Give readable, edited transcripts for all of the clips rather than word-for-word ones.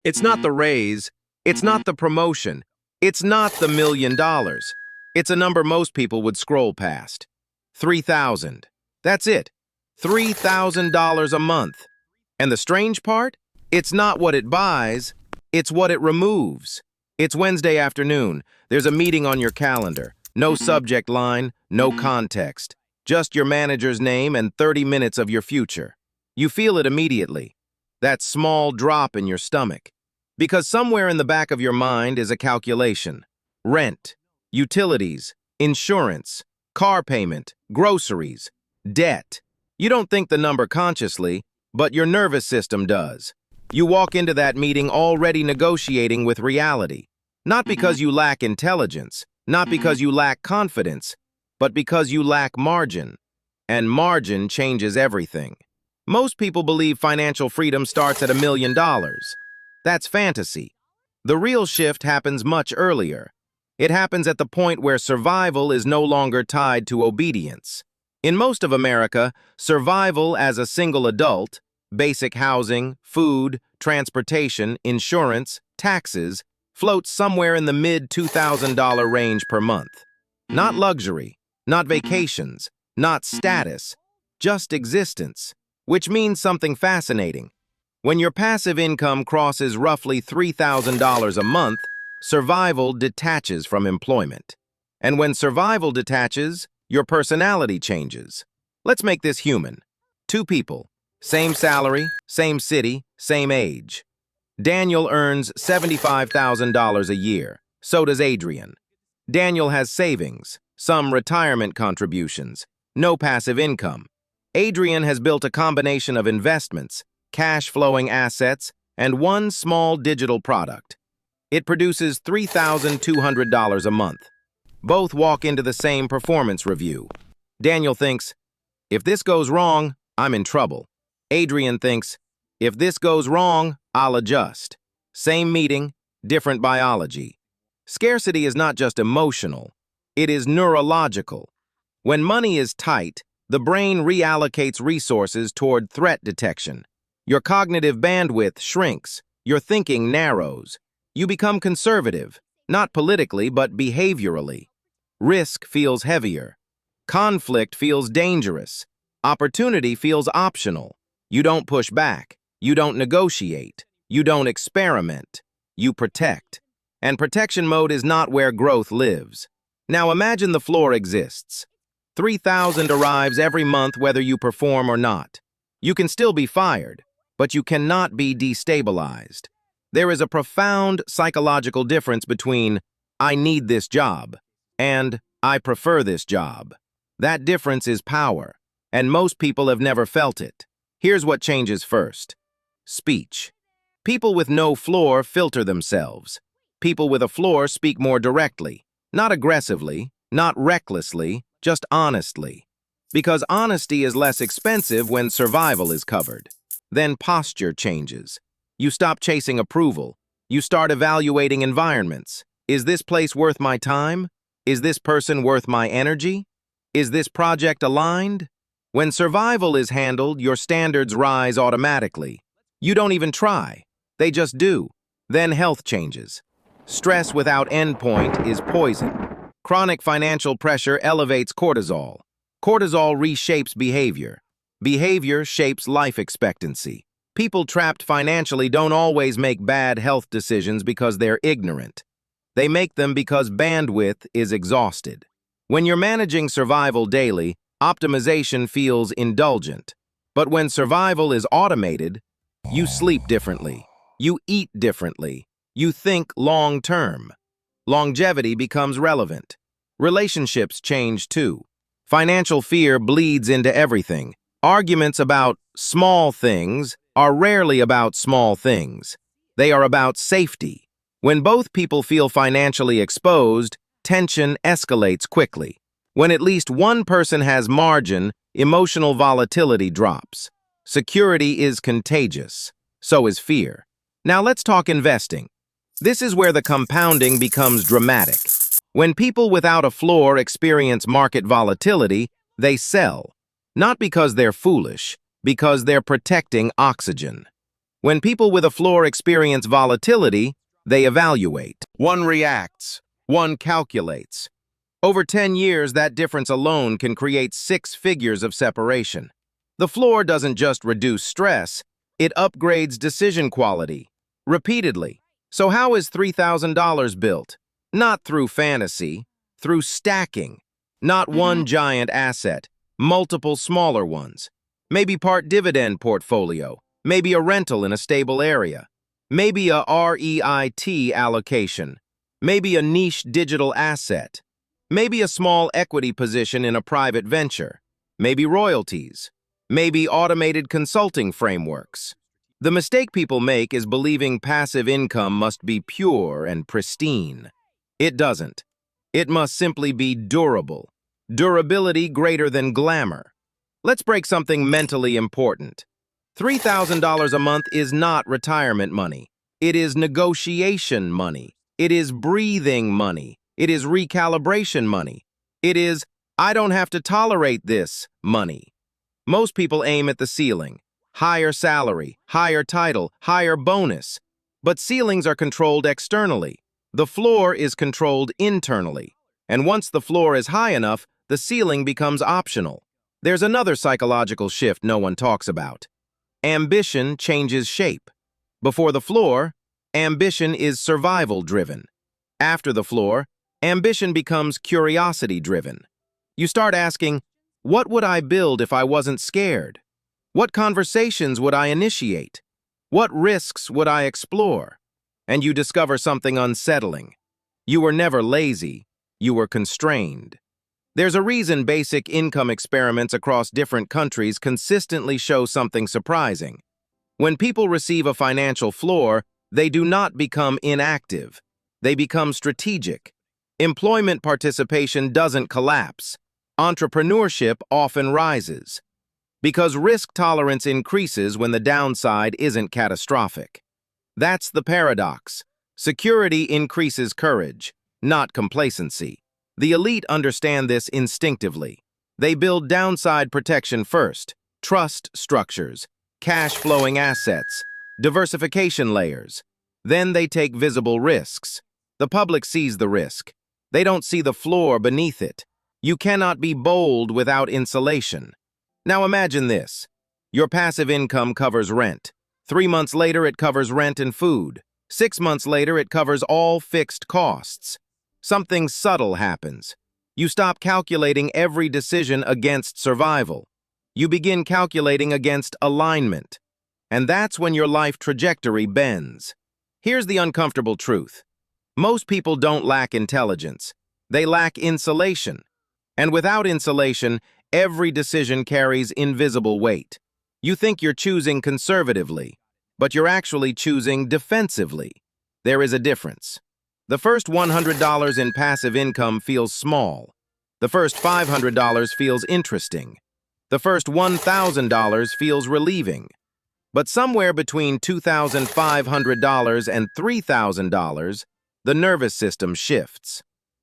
It's not the raise, it's not the promotion, it's not the $1 million. It's a number most people would scroll past. 3,000. That's it. $3,000 a month. And the strange part? It's not what it buys, it's what it removes. It's Wednesday afternoon. There's a meeting on your calendar. No subject line, no context. Just your manager's name and 30 minutes of your future. You feel it immediately. That small drop in your stomach. Because somewhere in the back of your mind is a calculation. Rent, utilities, insurance, car payment, groceries, debt. You don't think the number consciously, but your nervous system does. You walk into that meeting already negotiating with reality. Not because you lack intelligence, not because you lack confidence, but because you lack margin. And margin changes everything. Most people believe financial freedom starts at $1 million. That's fantasy. The real shift happens much earlier. It happens at the point where survival is no longer tied to obedience. In most of America, survival as a single adult, basic housing, food, transportation, insurance, taxes, floats somewhere in the mid-$2,000 range per month. Not luxury, not vacations, not status, just existence. Which means something fascinating. When your passive income crosses roughly $3,000 a month, survival detaches from employment. And when survival detaches, your personality changes. Let's make this human. Two people, same salary, same city, same age. Daniel earns $75,000 a year. So does Adrian. Daniel has savings, some retirement contributions, no passive income. Adrian has built a combination of investments, cash-flowing assets, and one small digital product. It produces $3,200 a month. Both walk into the same performance review. Daniel thinks, if this goes wrong, I'm in trouble. Adrian thinks, if this goes wrong, I'll adjust. Same meeting, different biology. Scarcity is not just emotional, it is neurological. When money is tight, the brain reallocates resources toward threat detection. Your cognitive bandwidth shrinks, your thinking narrows. You become conservative, not politically but behaviorally. Risk feels heavier. Conflict feels dangerous. Opportunity feels optional. You don't push back. You don't negotiate. You don't experiment. You protect. And protection mode is not where growth lives. Now imagine the floor exists. 3,000 arrives every month whether you perform or not. You can still be fired, but you cannot be destabilized. There is a profound psychological difference between I need this job and I prefer this job. That difference is power, and most people have never felt it. Here's what changes first. Speech. People with no floor filter themselves. People with a floor speak more directly, not aggressively, not recklessly, just honestly. Because honesty is less expensive when survival is covered. Then posture changes. You stop chasing approval. You start evaluating environments. Is this place worth my time? Is this person worth my energy? Is this project aligned? When survival is handled, your standards rise automatically. You don't even try. They just do. Then health changes. Stress without endpoint is poison. Chronic financial pressure elevates cortisol. Cortisol reshapes behavior. Behavior shapes life expectancy. People trapped financially don't always make bad health decisions because they're ignorant. They make them because bandwidth is exhausted. When you're managing survival daily, optimization feels indulgent. But when survival is automated, you sleep differently. You eat differently. You think long-term. Longevity becomes relevant. Relationships change too. Financial fear bleeds into everything. Arguments about small things are rarely about small things. They are about safety. When both people feel financially exposed, tension escalates quickly. When at least one person has margin, emotional volatility drops. Security is contagious. So is fear. Now let's talk investing. This is where the compounding becomes dramatic. When people without a floor experience market volatility, they sell. Not because they're foolish, because they're protecting oxygen. When people with a floor experience volatility, they evaluate. One reacts, one calculates. Over 10 years, that difference alone can create 6 figures of separation. The floor doesn't just reduce stress, it upgrades decision quality, repeatedly. So how is $3,000 built? Not through fantasy, through stacking. Not one giant asset, multiple smaller ones. Maybe part dividend portfolio, maybe a rental in a stable area, maybe a REIT allocation, maybe a niche digital asset, maybe a small equity position in a private venture, maybe royalties, maybe automated consulting frameworks. The mistake people make is believing passive income must be pure and pristine. It doesn't. It must simply be durable. Durability greater than glamour. Let's break something mentally important. $3,000 a month is not retirement money. It is negotiation money. It is breathing money. It is recalibration money. It is, I don't have to tolerate this money. Most people aim at the ceiling. Higher salary, higher title, higher bonus. But ceilings are controlled externally. The floor is controlled internally. And once the floor is high enough, the ceiling becomes optional. There's another psychological shift no one talks about. Ambition changes shape. Before the floor, ambition is survival-driven. After the floor, ambition becomes curiosity-driven. You start asking, what would I build if I wasn't scared? What conversations would I initiate? What risks would I explore? And you discover something unsettling. You were never lazy. You were constrained. There's a reason basic income experiments across different countries consistently show something surprising. When people receive a financial floor, they do not become inactive. They become strategic. Employment participation doesn't collapse. Entrepreneurship often rises. Because risk tolerance increases when the downside isn't catastrophic. That's the paradox. Security increases courage, not complacency. The elite understand this instinctively. They build downside protection first, trust structures, cash-flowing assets, diversification layers. Then they take visible risks. The public sees the risk. They don't see the floor beneath it. You cannot be bold without insulation. Now imagine this. Your passive income covers rent. 3 months later, it covers rent and food. 6 months later, it covers all fixed costs. Something subtle happens. You stop calculating every decision against survival. You begin calculating against alignment. And that's when your life trajectory bends. Here's the uncomfortable truth. Most people don't lack intelligence. They lack insulation. And without insulation, every decision carries invisible weight. You think you're choosing conservatively, but you're actually choosing defensively. There is a difference. The first $100 in passive income feels small. The first $500 feels interesting. The first $1,000 feels relieving. But somewhere between $2,500 and $3,000, the nervous system shifts.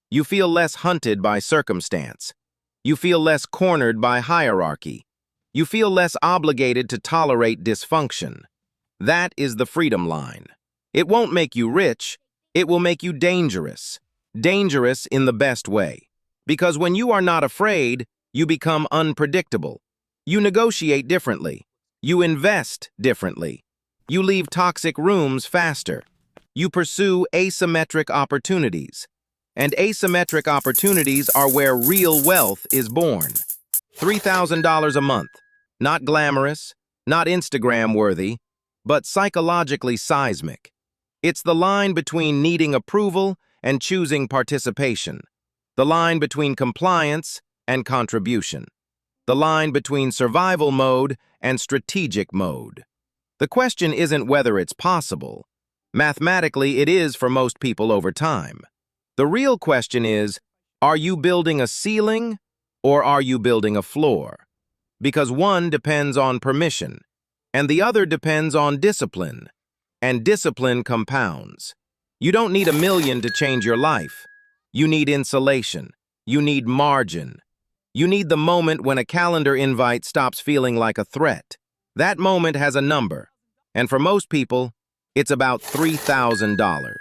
You feel less hunted by circumstance. You feel less cornered by hierarchy. You feel less obligated to tolerate dysfunction. That is the freedom line. It won't make you rich, it will make you dangerous. Dangerous in the best way. Because when you are not afraid, you become unpredictable. You negotiate differently. You invest differently. You leave toxic rooms faster. You pursue asymmetric opportunities. And asymmetric opportunities are where real wealth is born. $3,000 a month. Not glamorous, not Instagram-worthy, but psychologically seismic. It's the line between needing approval and choosing participation. The line between compliance and contribution. The line between survival mode and strategic mode. The question isn't whether it's possible. Mathematically, it is for most people over time. The real question is, are you building a ceiling or are you building a floor? Because one depends on permission, and the other depends on discipline, and discipline compounds. You don't need $1 million to change your life. You need insulation. You need margin. You need the moment when a calendar invite stops feeling like a threat. That moment has a number, And for most people, it's about $3,000.